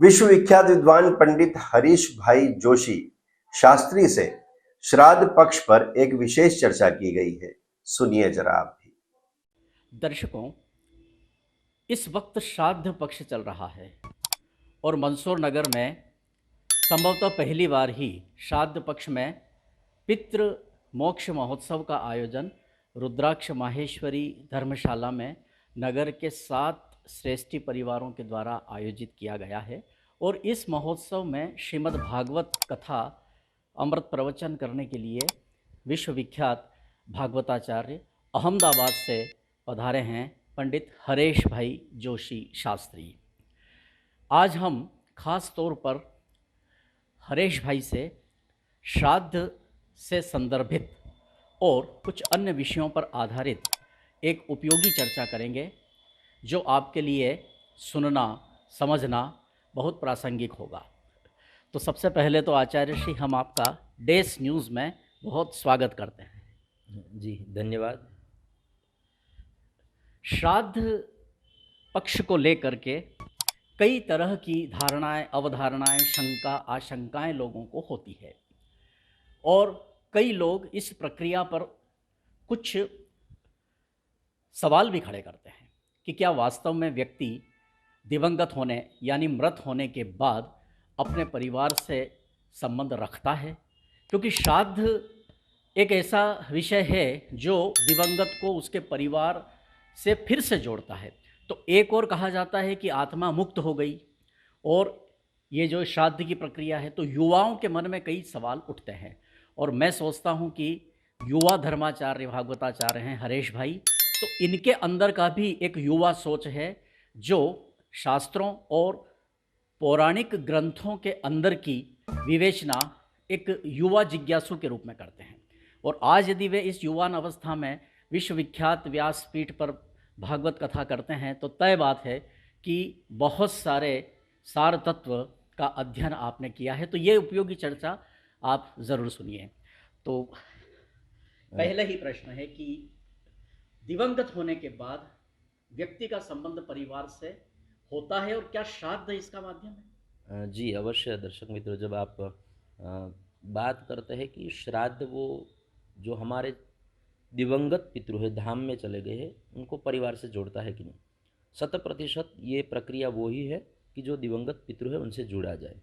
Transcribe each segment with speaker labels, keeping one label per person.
Speaker 1: विश्वविख्यात विद्वान पंडित हरीश भाई जोशी शास्त्री से श्राद्ध पक्ष पर एक विशेष चर्चा की गई है। सुनिए जरा आप भी।
Speaker 2: दर्शकों, इस वक्त श्राद्ध पक्ष चल रहा है और मंदसौर नगर में संभवतः पहली बार ही श्राद्ध पक्ष में पितृ मोक्ष महोत्सव का आयोजन रुद्राक्ष माहेश्वरी धर्मशाला में नगर के 7 श्रेष्ठी परिवारों के द्वारा आयोजित किया गया है। और इस महोत्सव में श्रीमद् भागवत कथा अमृत प्रवचन करने के लिए विश्वविख्यात भागवताचार्य अहमदाबाद से पधारे हैं पंडित हरीश भाई जोशी शास्त्री। आज हम खास तौर पर हरीश भाई से श्राद्ध से संदर्भित और कुछ अन्य विषयों पर आधारित एक उपयोगी चर्चा करेंगे जो आपके लिए सुनना समझना बहुत प्रासंगिक होगा। तो सबसे पहले तो आचार्य श्री, हम आपका डेस न्यूज़ में बहुत स्वागत करते हैं।
Speaker 3: जी धन्यवाद।
Speaker 2: श्राद्ध पक्ष को लेकर के कई तरह की धारणाएं, अवधारणाएं, शंका, आशंकाएं लोगों को होती है और कई लोग इस प्रक्रिया पर कुछ सवाल भी खड़े करते हैं कि क्या वास्तव में व्यक्ति दिवंगत होने यानी मृत होने के बाद अपने परिवार से संबंध रखता है, क्योंकि श्राद्ध एक ऐसा विषय है जो दिवंगत को उसके परिवार से फिर से जोड़ता है। तो एक और कहा जाता है कि आत्मा मुक्त हो गई, और ये जो श्राद्ध की प्रक्रिया है तो युवाओं के मन में कई सवाल उठते हैं। और मैं सोचता हूँ कि युवा धर्माचार्य भागवताचार्य हैं हरीश भाई, तो इनके अंदर का भी एक युवा सोच है जो शास्त्रों और पौराणिक ग्रंथों के अंदर की विवेचना एक युवा जिज्ञासु के रूप में करते हैं। और आज यदि वे इस युवान अवस्था में विश्वविख्यात व्यासपीठ पर भागवत कथा करते हैं तो तय बात है कि बहुत सारे सार तत्व का अध्ययन आपने किया है। तो ये उपयोगी चर्चा आप ज़रूर सुनिए। तो पहला ही प्रश्न है कि दिवंगत होने के बाद व्यक्ति का संबंध परिवार से होता है और क्या श्राद्ध इसका माध्यम है?
Speaker 3: जी अवश्य दर्शक मित्रों, जब आप बात करते हैं कि श्राद्ध वो जो हमारे दिवंगत पितृ है धाम में चले गए हैं उनको परिवार से जोड़ता है कि नहीं, 100% ये प्रक्रिया वो ही है कि जो दिवंगत पितृ है उनसे जुड़ा जाए।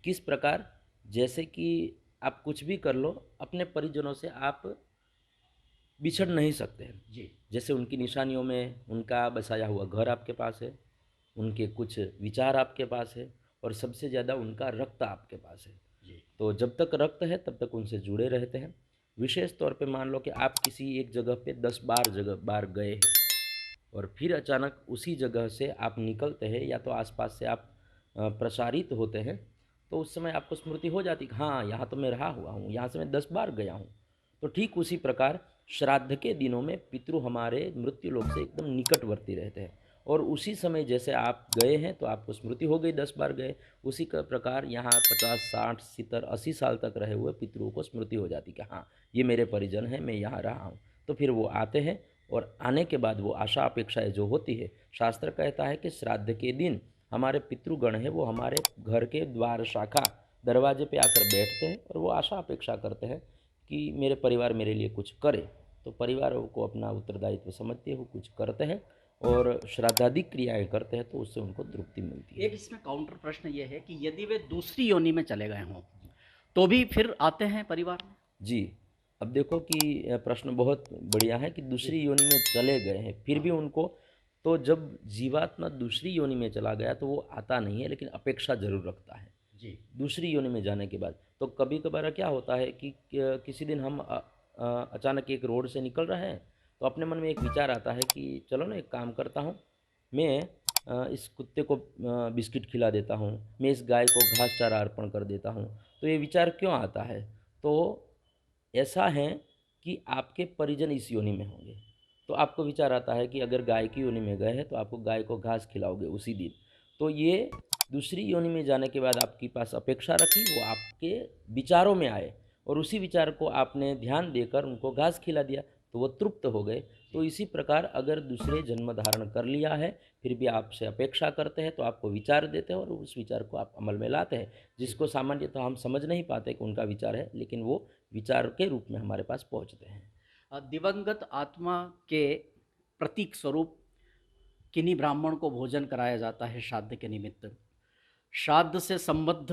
Speaker 3: किस प्रकार? जैसे कि आप कुछ भी कर लो, अपने परिजनों से आप बिछड़ नहीं सकते हैं
Speaker 2: जी।
Speaker 3: जैसे उनकी निशानियों में उनका बसाया हुआ घर आपके पास है, उनके कुछ विचार आपके पास है और सबसे ज़्यादा उनका रक्त आपके पास है
Speaker 2: जी।
Speaker 3: तो जब तक रक्त है तब तक उनसे जुड़े रहते हैं। विशेष तौर पे मान लो कि आप किसी एक जगह पे 10 बार गए हैं और फिर अचानक उसी जगह से आप निकलते हैं या तो आसपास से आप प्रसारित होते हैं, तो उस समय आपको स्मृति हो जाती कि हाँ यहाँ तो मैं रहा हुआ हूँ, यहाँ से मैं 10 बार गया हूँ। तो ठीक उसी प्रकार श्राद्ध के दिनों में पितृ हमारे मृत्यु लोक से एकदम निकटवर्ती रहते हैं और उसी समय जैसे आप गए हैं तो आपको स्मृति हो गई 10 बार गए, उसी का प्रकार यहाँ 50, 60, 70, 80 साल तक रहे हुए पितरों को स्मृति हो जाती कि हाँ ये मेरे परिजन हैं, मैं यहाँ रहा हूँ। तो फिर वो आते हैं और आने के बाद वो आशा अपेक्षाएँ जो होती है, शास्त्र कहता है कि श्राद्ध के दिन हमारे पितृगण हैं वो हमारे घर के द्वार शाखा दरवाजे पे आकर बैठते हैं और वो आशा अपेक्षा करते हैं कि मेरे परिवार मेरे लिए कुछ करे। तो परिवारों को अपना उत्तरदायित्व समझते हुए कुछ करते हैं और श्राद्धादि क्रियाएं करते हैं तो उससे उनको तृप्ति मिलती है।
Speaker 2: एक इसमें काउंटर प्रश्न ये है कि यदि वे दूसरी योनि में चले गए हों तो भी फिर आते हैं परिवार में?
Speaker 3: जी, अब देखो कि प्रश्न बहुत बढ़िया है कि दूसरी योनि में चले गए हैं फिर भी उनको, तो जब जीवात्मा दूसरी योनि में चला गया तो वो आता नहीं है लेकिन अपेक्षा जरूर रखता है
Speaker 2: जी।
Speaker 3: दूसरी योनि में जाने के बाद। तो कभी कभार क्या होता है कि किसी दिन हम अचानक एक रोड से निकल रहे हैं तो अपने मन में एक विचार आता है कि चलो ना एक काम करता हूँ, मैं इस कुत्ते को बिस्किट खिला देता हूँ, मैं इस गाय को घास चारा अर्पण कर देता हूँ। तो ये विचार क्यों आता है? तो ऐसा है कि आपके परिजन इस योनि में होंगे तो आपको विचार आता है कि अगर गाय की योनि में गए हैं तो आपको गाय को घास खिलाओगे उसी दिन। तो ये दूसरी योनि में जाने के बाद आपके पास अपेक्षा रखी, वो आपके विचारों में आए और उसी विचार को आपने ध्यान देकर उनको घास खिला दिया तो वो तृप्त हो गए। तो इसी प्रकार अगर दूसरे जन्म धारण कर लिया है, फिर भी आपसे अपेक्षा करते हैं, तो आपको विचार देते हैं और उस विचार को आप अमल में लाते हैं, जिसको सामान्यतः हम समझ नहीं पाते कि उनका विचार है, लेकिन वो विचार के रूप में हमारे पास पहुँचते हैं।
Speaker 2: दिवंगत आत्मा के प्रतीक स्वरूप किन्हीं ब्राह्मण को भोजन कराया जाता है श्राद्ध के निमित्त। श्राद्ध से संबद्ध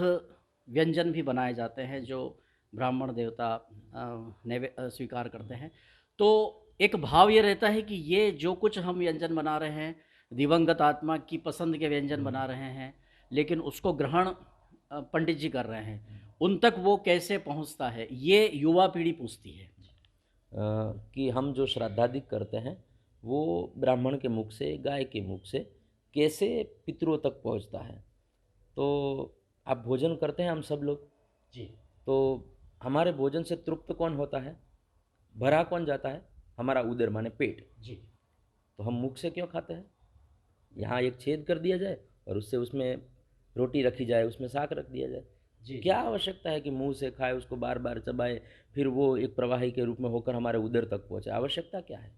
Speaker 2: व्यंजन भी बनाए जाते हैं जो ब्राह्मण देवता स्वीकार करते हैं। तो एक भाव ये रहता है कि ये जो कुछ हम व्यंजन बना रहे हैं, दिवंगत आत्मा की पसंद के व्यंजन बना रहे हैं, लेकिन उसको ग्रहण पंडित जी कर रहे हैं, उन तक वो कैसे पहुंचता है, ये युवा पीढ़ी पूछती है।
Speaker 3: कि हम जो श्राद्धादि करते हैं वो ब्राह्मण के मुख से, गाय के मुख से कैसे पितरों तक पहुंचता है। तो आप भोजन करते हैं हम सब लोग
Speaker 2: जी।
Speaker 3: तो हमारे भोजन से तृप्त कौन होता है, भरा कौन जाता है, हमारा उदर माने पेट।
Speaker 2: जी।
Speaker 3: तो हम मुख से क्यों खाते हैं, यहाँ एक छेद कर दिया जाए और उसमें रोटी रखी जाए, उसमें साग रख दिया जाए।
Speaker 2: जी।
Speaker 3: क्या आवश्यकता है कि मुंह से खाए, उसको बार बार चबाए, फिर वो एक प्रवाही के रूप में होकर हमारे उदर तक पहुँचे, आवश्यकता क्या है।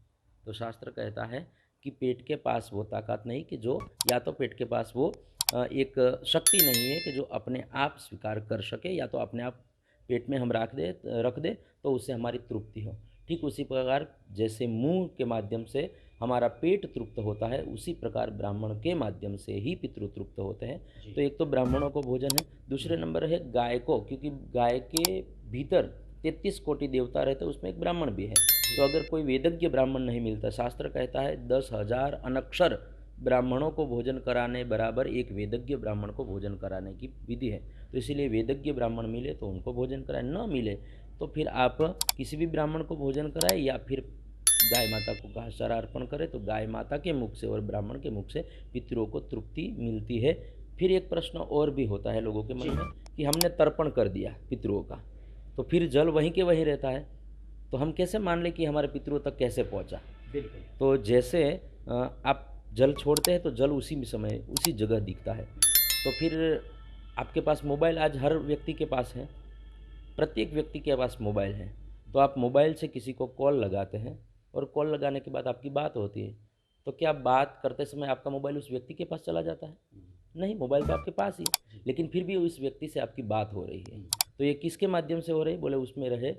Speaker 3: तो शास्त्र कहता है कि पेट के पास वो ताकत नहीं कि जो, या तो पेट के पास वो एक शक्ति नहीं है कि जो अपने आप स्वीकार कर सके, या तो अपने आप पेट में हम रख दे तो उससे हमारी तृप्ति हो। ठीक उसी प्रकार जैसे मुंह के माध्यम से हमारा पेट तृप्त होता है, उसी प्रकार ब्राह्मण के माध्यम से ही पितृ तृप्त होते हैं। तो एक तो ब्राह्मणों को भोजन है, दूसरे नंबर है गाय को, क्योंकि गाय के भीतर 33 कोटि देवता रहते हैं, उसमें एक ब्राह्मण भी है। तो अगर कोई वेदज्ञ ब्राह्मण नहीं मिलता, शास्त्र कहता है 10,000 अनक्षर ब्राह्मणों को भोजन कराने बराबर एक वेदज्ञ ब्राह्मण को भोजन कराने की विधि है। तो इसीलिए वेदज्ञ ब्राह्मण मिले तो उनको भोजन कराएं, न मिले तो फिर आप किसी भी ब्राह्मण को भोजन कराएं, या फिर गाय माता को घास चारा अर्पण करें, तो गाय माता के मुख से और ब्राह्मण के मुख से पितरों को तृप्ति मिलती है। फिर एक प्रश्न और भी होता है लोगों के मन में कि हमने तर्पण कर दिया पितरों का, तो फिर जल वहीं के वहीं रहता है, तो हम कैसे मान लें कि हमारे पितरों तक कैसे पहुंचा।
Speaker 2: बिल्कुल।
Speaker 3: तो जैसे आप जल छोड़ते हैं तो जल उसी समय उसी जगह दिखता है। तो फिर आपके पास मोबाइल आज हर व्यक्ति के पास है, प्रत्येक व्यक्ति के पास मोबाइल है। तो आप मोबाइल से किसी को कॉल लगाते हैं और कॉल लगाने के बाद आपकी बात होती है, तो क्या बात करते समय आपका मोबाइल उस व्यक्ति के पास चला जाता है? नहीं, मोबाइल तो आपके पास ही, लेकिन फिर भी उस व्यक्ति से आपकी बात हो रही है। तो ये किसके माध्यम से हो रही है, बोले उसमें रहे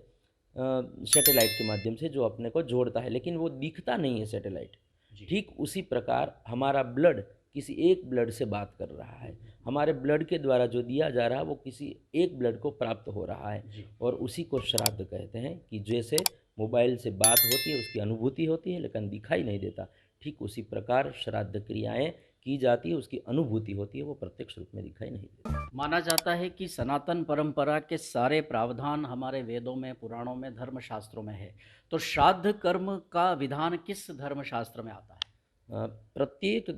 Speaker 3: सैटेलाइट के माध्यम से, जो अपने को जोड़ता है, लेकिन वो दिखता नहीं है सैटेलाइट। ठीक उसी प्रकार हमारा ब्लड किसी एक ब्लड से बात कर रहा है, हमारे ब्लड के द्वारा जो दिया जा रहा है वो किसी एक ब्लड को प्राप्त हो रहा है, और उसी को श्राद्ध कहते हैं। कि जैसे मोबाइल से बात होती है, उसकी अनुभूति होती है लेकिन दिखाई नहीं देता, ठीक उसी प्रकार श्राद्ध क्रियाएं की जाती है, उसकी अनुभूति होती है, वो प्रत्यक्ष रूप में दिखाई नहीं देती।
Speaker 2: माना जाता है कि सनातन परंपरा के सारे प्रावधान हमारे वेदों में, पुराणों में, धर्मशास्त्रों में है। तो श्राद्ध कर्म का विधान किस धर्मशास्त्र में आता है?
Speaker 3: प्रत्येक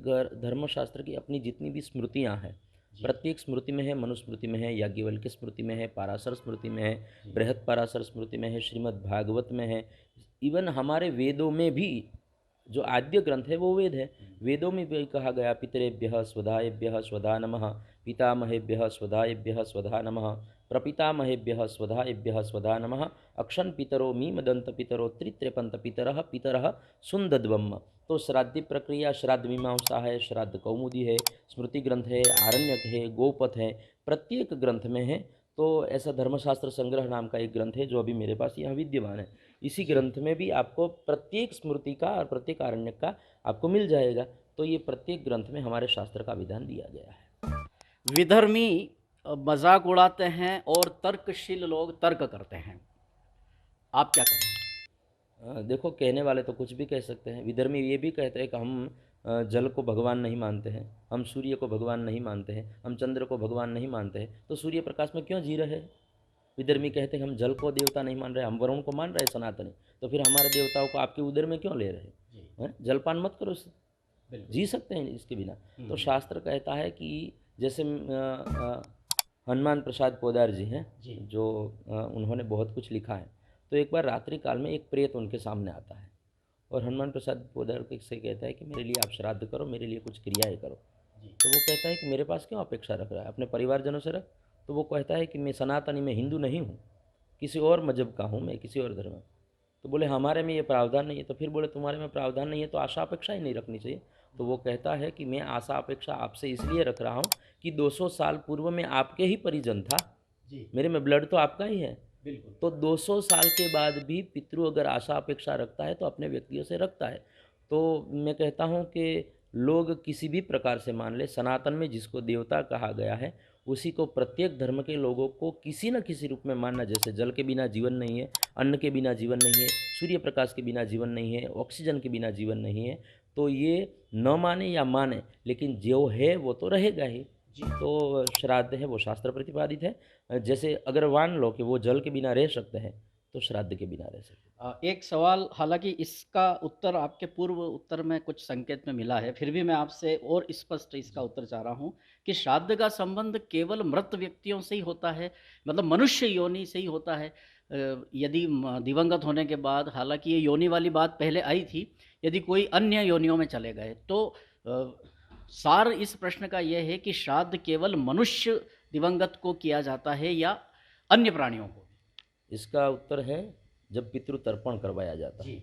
Speaker 3: धर्मशास्त्र की अपनी जितनी भी स्मृतियाँ हैं, प्रत्येक स्मृति में है, मनुस्मृति में है, याज्ञवल्क्य स्मृति में है, पाराशर स्मृति में है, बृहत् पाराशर स्मृति में है, श्रीमद् भागवत में है, इवन हमारे वेदों में भी जो आद्य ग्रंथ है वो वेद है। वेदों में भी कहा गया पितरेभ्यः स्वधायेभ्यः स्वधा नमः, पितामहेभ्यः स्वधायेभ्यः स्वधा नमः, प्रपितामहेभ्यः स्वधायेभ्यः स्वधा नमः, अक्षन् पितरो मीमदन्त पितरो त्रित्रेपन्त पितरः पितरः सुन्दद्वम्। तो श्राद्ध प्रक्रिया, श्राद्ध मीमांसा है, श्राद्ध कौमुदी है, स्मृति ग्रंथ है, आरण्यक है, गोपथ है, प्रत्येक ग्रंथ में है। तो ऐसा धर्मशास्त्र संग्रह नाम का एक ग्रंथ है जो अभी मेरे पास यहाँ विद्यमान है। इसी ग्रंथ में भी आपको प्रत्येक स्मृति का और प्रत्येक आरण्यक का आपको मिल जाएगा। तो ये प्रत्येक ग्रंथ में हमारे शास्त्र का विधान दिया गया है।
Speaker 2: विधर्मी मजाक उड़ाते हैं और तर्कशील लोग तर्क करते हैं, आप क्या कहें?
Speaker 3: देखो, कहने वाले तो कुछ भी कह सकते हैं। विधर्मी ये भी कहते हैं कि हम जल को भगवान नहीं मानते हैं, हम सूर्य को भगवान नहीं मानते हैं, हम चंद्र को भगवान नहीं मानते हैं, तो सूर्य प्रकाश में क्यों जी रहे हैं? विधर्मी कहते हैं हम जल को देवता नहीं मान रहे, हम वरुण को मान रहे हैं सनातनी, तो फिर हमारे देवताओं को आपके उदर में क्यों ले रहे हैं? जलपान मत करो, जी सकते हैं इसके बिना। तो शास्त्र कहता है कि जैसे हनुमान प्रसाद पोदार जी हैं, जो उन्होंने बहुत कुछ लिखा है। तो एक बार रात्रि काल में एक प्रेत उनके सामने आता है और हनुमान प्रसाद पोदार से कहता है कि मेरे लिए आप श्राद्ध करो, मेरे लिए कुछ क्रियाएं करो। तो वो कहता है कि मेरे पास क्यों अपेक्षा रख रहा है, अपने परिवारजनों से रख। तो वो कहता है कि मैं सनातनी, मैं हिंदू नहीं हूँ, किसी और मजहब का हूँ, मैं किसी और धर्म। तो बोले हमारे में ये प्रावधान नहीं है। तो फिर बोले तुम्हारे में प्रावधान नहीं है तो आशा अपेक्षा ही नहीं रखनी चाहिए। तो वो कहता है कि मैं आशा अपेक्षा आपसे इसलिए रख रहा हूँ कि 200 साल पूर्व में आपके ही परिजन था,
Speaker 2: जी
Speaker 3: मेरे में ब्लड तो आपका ही है।
Speaker 2: बिल्कुल।
Speaker 3: तो 200 साल के बाद भी पितृ अगर आशा अपेक्षा रखता है तो अपने व्यक्तियों से रखता है। तो मैं कहता हूँ कि लोग किसी भी प्रकार से मान ले, सनातन में जिसको देवता कहा गया है उसी को प्रत्येक धर्म के लोगों को किसी न किसी रूप में मानना। जैसे जल के बिना जीवन नहीं है, अन्न के बिना जीवन नहीं है, सूर्य प्रकाश के बिना जीवन नहीं है, ऑक्सीजन के बिना जीवन नहीं है। तो ये न माने या माने, लेकिन जो है वो तो रहेगा ही।
Speaker 2: जी
Speaker 3: तो श्राद्ध है वो शास्त्र प्रतिपादित है। जैसे अगर मान लो कि वो जल के बिना रह सकते हैं तो श्राद्ध के बिना रह सकते हैं।
Speaker 2: एक सवाल, हालांकि इसका उत्तर आपके पूर्व उत्तर में कुछ संकेत में मिला है, फिर भी मैं आपसे और स्पष्ट इसका उत्तर चाह रहा हूँ कि श्राद्ध का संबंध केवल मृत व्यक्तियों से ही होता है, मतलब मनुष्य योनि से ही होता है। यदि दिवंगत होने के बाद, हालांकि ये योनि वाली बात पहले आई थी, यदि कोई अन्य योनियों में चले गए तो सार इस प्रश्न का यह है कि श्राद्ध केवल मनुष्य दिवंगत को किया जाता है या अन्य प्राणियों को?
Speaker 3: इसका उत्तर है जब पितृ तर्पण करवाया जाता है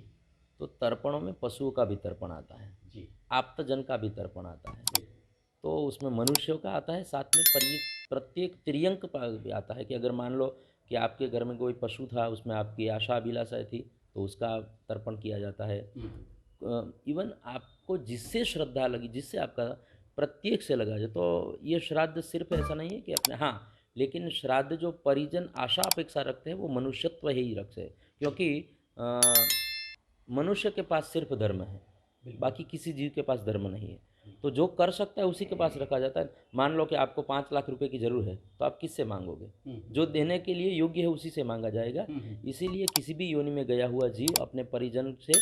Speaker 3: तो तर्पणों में पशुओं का भी तर्पण आता है,
Speaker 2: जी
Speaker 3: आप्तजन का भी तर्पण आता है। तो उसमें मनुष्यों का आता है, साथ में प्रत्येक त्रियंक भी आता है कि अगर मान लो कि आपके घर में कोई पशु था, उसमें आपकी आशा अभिलाषा थी तो उसका तर्पण किया जाता है। इवन आपको जिससे श्रद्धा लगी, जिससे आपका प्रत्येक से लगा जाए, तो ये श्राद्ध सिर्फ ऐसा नहीं है कि अपने, हाँ, लेकिन श्राद्ध जो परिजन आशा अपेक्षा रखते हैं वो मनुष्यत्व ही रखते हैं। क्योंकि मनुष्य के पास सिर्फ धर्म है, बाकी किसी जीव के पास धर्म नहीं है। तो जो कर सकता है उसी के पास रखा जाता है। मान लो कि आपको 5 लाख रुपए की जरूरत है तो आप किससे मांगोगे? जो देने के लिए योग्य है उसी से मांगा जाएगा। इसीलिए किसी भी योनि में गया हुआ जीव अपने परिजन से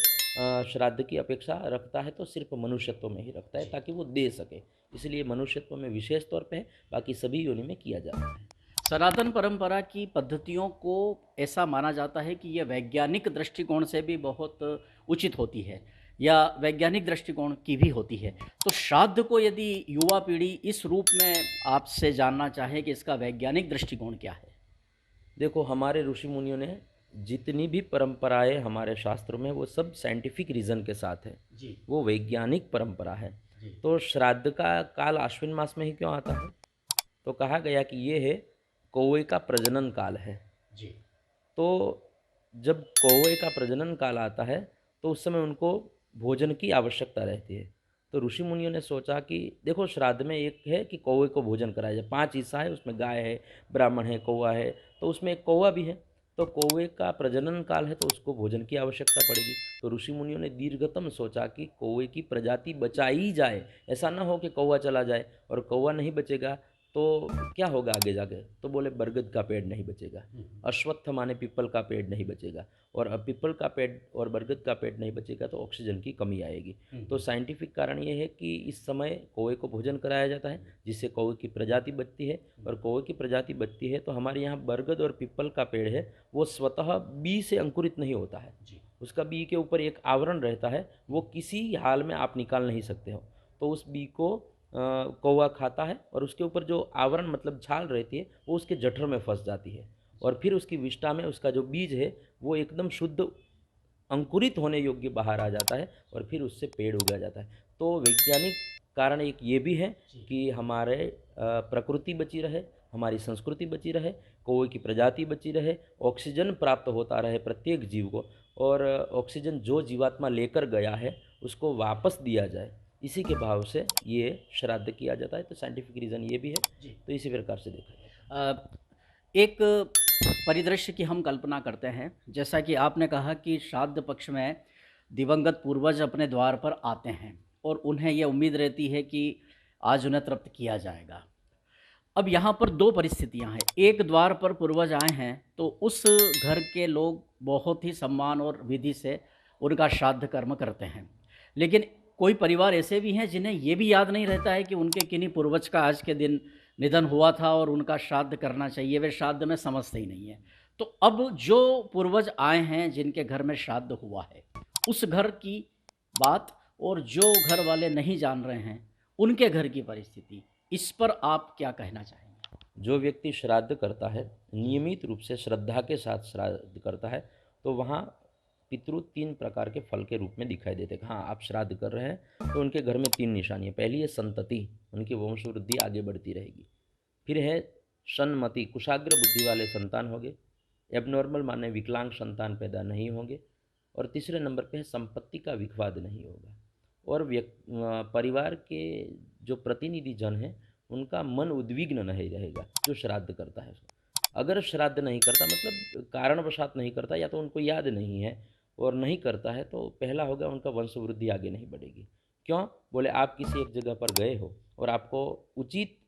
Speaker 3: श्राद्ध की अपेक्षा रखता है तो सिर्फ मनुष्यत्व में ही रखता है ताकि वो दे सके। इसलिए मनुष्यत्व में विशेष तौर पे है, बाकी सभी योनि में किया जाता है।
Speaker 2: सनातन परंपरा की पद्धतियों को ऐसा माना जाता है कि यह वैज्ञानिक दृष्टिकोण से भी बहुत उचित होती है या वैज्ञानिक दृष्टिकोण की भी होती है। तो श्राद्ध को यदि युवा पीढ़ी इस रूप में आपसे जानना चाहे कि इसका वैज्ञानिक दृष्टिकोण क्या है?
Speaker 3: देखो, हमारे ऋषि मुनियों ने जितनी भी परंपराएं हमारे शास्त्रों में वो सब साइंटिफिक रीज़न के साथ है
Speaker 2: जी
Speaker 3: वो वैज्ञानिक परंपरा है।
Speaker 2: जी
Speaker 3: तो श्राद्ध का काल आश्विन मास में ही क्यों आता है? तो कहा गया कि ये है कौवे का प्रजनन काल है।
Speaker 2: जी
Speaker 3: तो जब कौवे का प्रजनन काल आता है तो उस समय उनको भोजन की आवश्यकता रहती है। तो ऋषि मुनियों ने सोचा कि देखो, श्राद्ध में एक है कि कौवे को भोजन कराया जाए। 5 हिस्सा है, उसमें गाय है, ब्राह्मण है, कौवा है, तो उसमें एक कौवा भी है। तो कौवे का प्रजनन काल है तो उसको भोजन की आवश्यकता पड़ेगी। तो ऋषि मुनियों ने दीर्घतम सोचा कि कौवे की प्रजाति बचाई जाए। ऐसा ना हो कि कौवा चला जाए और कौवा नहीं बचेगा तो क्या होगा आगे जाके? तो बोले बरगद का पेड़ नहीं बचेगा, अश्वत्थ माने पीपल का पेड़ नहीं बचेगा, और अब पीपल का पेड़ और बरगद का पेड़ नहीं बचेगा तो ऑक्सीजन की कमी आएगी। तो साइंटिफिक कारण ये है कि इस समय कौवे को भोजन कराया जाता है जिससे कौवे की प्रजाति बचती है। और कौवे की प्रजाति बचती है तो हमारे यहाँ बरगद और पीपल का पेड़ है वो स्वतः बी से अंकुरित नहीं होता है। उसका बी के ऊपर एक आवरण रहता है, वो किसी हाल में आप निकाल नहीं सकते हो। तो उस बी को कौवा खाता है और उसके ऊपर जो आवरण मतलब छाल रहती है वो उसके जठर में फंस जाती है और फिर उसकी विष्ठा में उसका जो बीज है वो एकदम शुद्ध अंकुरित होने योग्य बाहर आ जाता है और फिर उससे पेड़ उगा जाता है। तो वैज्ञानिक कारण एक ये भी है कि हमारे प्रकृति बची रहे, हमारी संस्कृति बची रहे, कौवे की प्रजाति बची रहे, ऑक्सीजन प्राप्त होता रहे प्रत्येक जीव को, और ऑक्सीजन जो जीवात्मा लेकर गया है उसको वापस दिया जाए, इसी के भाव से ये श्राद्ध किया जाता है। तो साइंटिफिक रीज़न ये भी है। तो इसी प्रकार से देखा जाए।
Speaker 2: एक परिदृश्य की हम कल्पना करते हैं, जैसा कि आपने कहा कि श्राद्ध पक्ष में दिवंगत पूर्वज अपने द्वार पर आते हैं और उन्हें यह उम्मीद रहती है कि आज उन्हें तृप्त किया जाएगा। अब यहाँ पर 2 परिस्थितियाँ हैं। एक, द्वार पर पूर्वज आए हैं तो उस घर के लोग बहुत ही सम्मान और विधि से उनका श्राद्ध कर्म करते हैं, लेकिन कोई परिवार ऐसे भी हैं जिन्हें ये भी याद नहीं रहता है कि उनके किन्हीं पूर्वज का आज के दिन निधन हुआ था और उनका श्राद्ध करना चाहिए, वे श्राद्ध में समझते ही नहीं है। तो अब जो पूर्वज आए हैं जिनके घर में श्राद्ध हुआ है, उस घर की बात और जो घर वाले नहीं जान रहे हैं उनके घर की परिस्थिति, इस पर आप क्या कहना चाहेंगे?
Speaker 3: जो व्यक्ति श्राद्ध करता है, नियमित रूप से श्रद्धा के साथ श्राद्ध करता है, तो वहाँ पितृ 3 प्रकार के फल के रूप में दिखाई देते हैं। हाँ, आप श्राद्ध कर रहे हैं तो उनके घर में 3 निशानी है। पहली है संतति, उनकी वंश वृद्धि आगे बढ़ती रहेगी। फिर है सन्मति, कुशाग्र बुद्धि वाले संतान होंगे। एबनॉर्मल माने विकलांग संतान पैदा नहीं होंगे। और तीसरे नंबर पे है संपत्ति का विवाद नहीं होगा। और परिवार के जो प्रतिनिधि जन हैं उनका मन उद्विग्न नहीं रहेगा जो श्राद्ध करता है। अगर श्राद्ध नहीं करता मतलब कारणवशात नहीं करता, या तो उनको याद नहीं है और नहीं करता है, तो पहला होगा उनका वंश वृद्धि आगे नहीं बढ़ेगी। क्यों? बोले आप किसी एक जगह पर गए हो और आपको उचित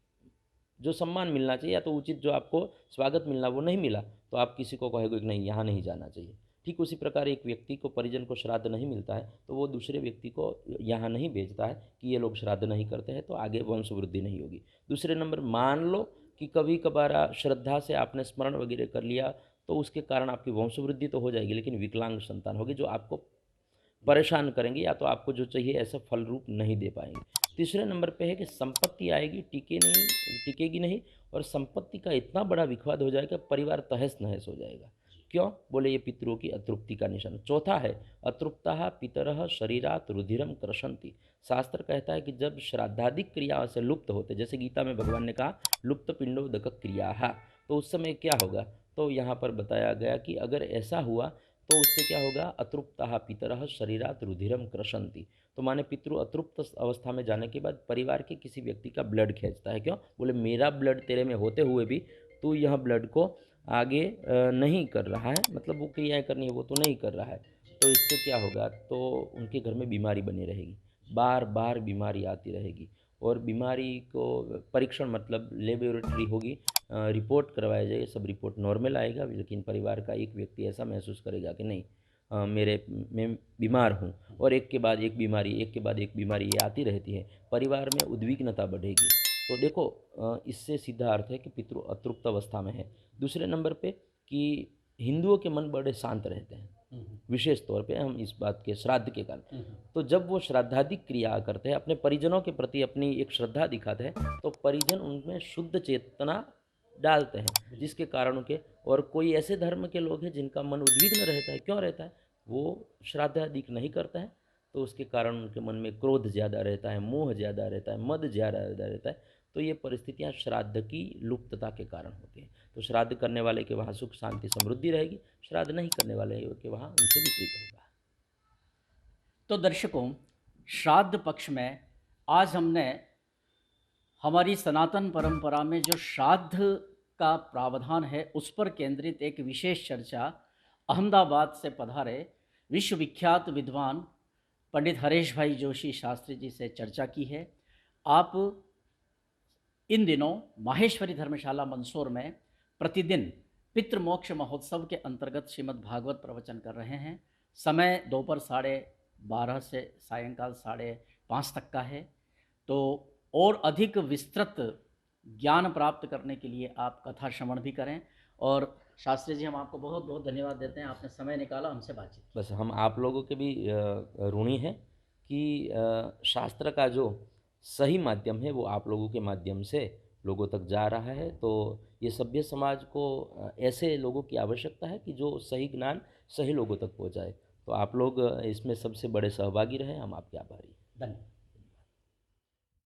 Speaker 3: जो सम्मान मिलना चाहिए या तो उचित जो आपको स्वागत मिलना वो नहीं मिला, तो आप किसी को कहोगे कि नहीं यहाँ नहीं जाना चाहिए। ठीक उसी प्रकार एक व्यक्ति को परिजन को श्राद्ध नहीं मिलता है तो वो दूसरे व्यक्ति को यहाँ नहीं भेजता है कि ये लोग श्राद्ध नहीं करते हैं, तो आगे वंश वृद्धि नहीं होगी। दूसरे नंबर, मान लो कि कभी कभार श्रद्धा से आपने स्मरण वगैरह कर लिया तो उसके कारण आपकी वंश वृद्धि तो हो जाएगी, लेकिन विकलांग संतान होगी जो आपको परेशान करेंगे या तो आपको जो चाहिए ऐसा फल रूप नहीं दे पाएंगे। तीसरे नंबर पे है कि संपत्ति आएगी, टिकेगी नहीं, और संपत्ति का इतना बड़ा विवाद हो जाएगा परिवार तहस नहस हो जाएगा। क्यों? बोले ये पितरों की अतृप्ति का निशान। चौथा है अतृप्ता पितरः शरीरात रुधिरम कृशन्ति। शास्त्र कहता है कि जब श्राद्धादिक क्रिया से लुप्त होते, जैसे गीता में भगवान ने कहा लुप्त पिंडोदक क्रिया, तो उस समय क्या होगा? तो यहाँ पर बताया गया कि अगर ऐसा हुआ तो उससे क्या होगा? अतृप्ता पितरः शरीरात रुधिरम कृशन्ति। तो माने पितृ अतृप्त अवस्था में जाने के बाद परिवार के किसी व्यक्ति का ब्लड खींचता है। क्यों? बोले मेरा ब्लड तेरे में होते हुए भी तू यह ब्लड को आगे नहीं कर रहा है, मतलब वो क्रियाएं करनी है वो तो नहीं कर रहा है। तो इससे क्या होगा? तो उनके घर में बीमारी बनी रहेगी, बार बार बीमारी आती रहेगी। और बीमारी को परीक्षण मतलब लेबोरेटरी होगी, रिपोर्ट करवाया जाएगा, सब रिपोर्ट नॉर्मल आएगा, लेकिन परिवार का एक व्यक्ति ऐसा महसूस करेगा कि नहीं मैं बीमार हूँ, और एक के बाद एक बीमारी ये आती रहती है, परिवार में उद्विग्नता बढ़ेगी। तो देखो इससे सीधा अर्थ है कि पितृ अतृप्त अवस्था में है। दूसरे नंबर पे कि हिंदुओं के मन बड़े शांत रहते हैं, विशेष तौर पे हम इस बात के श्राद्ध के कारण। तो जब वो श्राद्धादिक क्रिया करते हैं, अपने परिजनों के प्रति अपनी एक श्रद्धा दिखाते हैं, तो परिजन उनमें शुद्ध चेतना डालते हैं, जिसके कारण उनके और कोई ऐसे धर्म के लोग हैं जिनका मन उद्विग्न रहता है। क्यों रहता है? वो श्राद्धादिक नहीं करता है, तो उसके कारण उनके मन में क्रोध ज़्यादा रहता है, मोह ज़्यादा रहता है, मद ज़्यादा रहता है। तो ये परिस्थितियाँ श्राद्ध की लुप्तता के कारण होती हैं। तो श्राद्ध करने वाले के वहाँ सुख शांति समृद्धि रहेगी, श्राद्ध नहीं करने वाले के वहाँ उनसे विपरीत होगा।
Speaker 2: तो दर्शकों, श्राद्ध पक्ष में आज हमने हमारी सनातन परंपरा में जो श्राद्ध का प्रावधान है उस पर केंद्रित एक विशेष चर्चा अहमदाबाद से पधारे विश्वविख्यात विद्वान पंडित हरीश भाई जोशी शास्त्री जी से चर्चा की है। आप इन दिनों माहेश्वरी धर्मशाला मंदसौर में प्रतिदिन पितृमोक्ष महोत्सव के अंतर्गत श्रीमद् भागवत प्रवचन कर रहे हैं। समय दोपहर 12:30 से सायंकाल 5:30 तक का है। तो और अधिक विस्तृत ज्ञान प्राप्त करने के लिए आप कथा श्रवण भी करें। और शास्त्री जी, हम आपको बहुत बहुत धन्यवाद देते हैं, आपने समय निकाला हमसे बातचीत।
Speaker 3: बस हम आप लोगों के भी ऋणी हैं कि शास्त्र का जो सही माध्यम है वो आप लोगों के माध्यम से लोगों तक जा रहा है। तो ये सभ्य समाज को ऐसे लोगों की आवश्यकता है कि जो सही ज्ञान सही लोगों तक पहुंचाए। तो आप लोग इसमें सबसे बड़े सहभागी रहे, हम आपके आभारी हैं।
Speaker 2: धन्यवाद।